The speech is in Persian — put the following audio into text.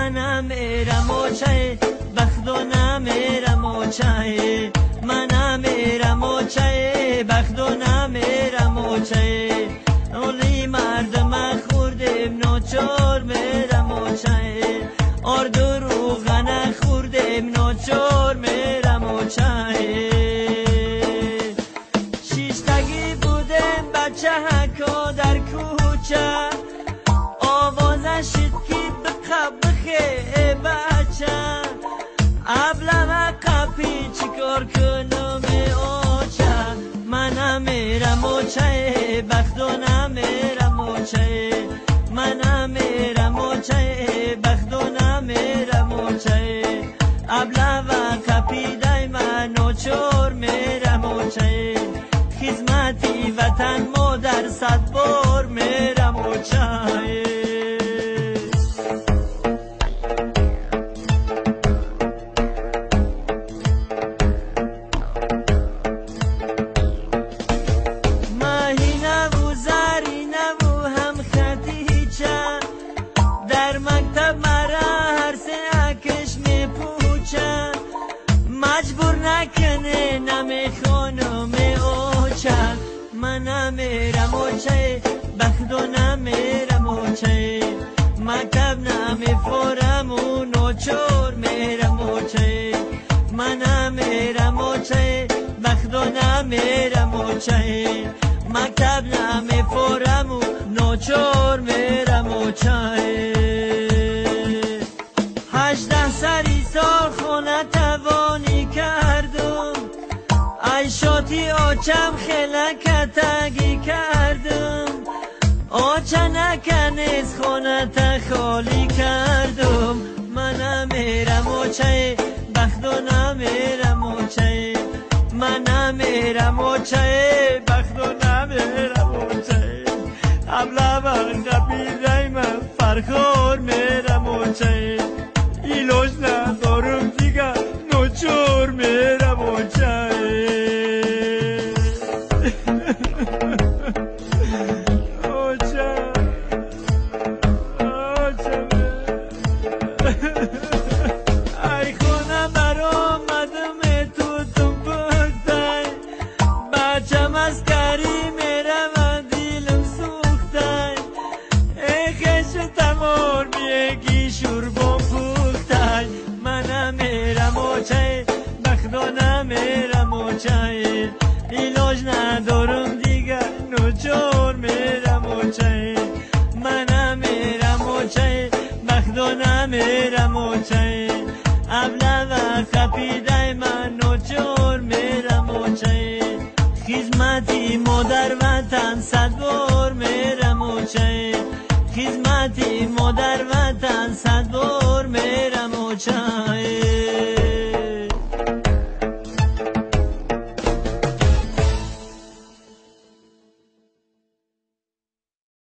منم میرم و چه بخت و نمیرم و چه منم میرم و چه بخت و نمیرم و چه اولی مردم خوردیم ناچار میرم و چه آرد و روغن خوردیم ناچار میرم و چه شیشتگی بودیم بچه هکا در کوچه آوازش شد که بخه بچه ابلم قپی چیکار کنم آچه منم میرم و چه بخت و نمیرم و چه منم میرم و چه بخت و نمیرم و چه ابلم قپی دای من و چور میرم و چه خدمتی وطن مادر 100 بار میرم و چه مجبور نکنه نمیخونم اوچه منم میرم اوچه بخت و نمیرم اوچه مکتب نمیفورم و نوچور میرم اوچه منم میرم اوچه بخت و نمیرم اوچه مکتب نمیفورم و نوچور میرم اوچه 18 سری سال خونه توانی کردم ای شاتی آچم خلکتگی کردم آچه نکنیز خونه تا خالی کردم منم میرم آچه بخت و نمیرم آچه منم میرم آچه بخت و نمیرم آچه ابلا من قبیله من فرخور میرم آچه ایلاج ندارم دیگه نوچور میرم و چه ای خونه برآمدم تو بختای بچم از کری میرم دیلم سوختای ای خش تمار بیگی شوربام منم میرم و چه بخت و نمیرم و چه ایلاج ندارم دیگه نوچور میرم و چه منم میرم و چه بخت و نمیرم و چه ابله و خپیده من نوچور میرم و چه خدمتی مادر وطن 100 بار میرم و چه خدمتی مادر وطن 100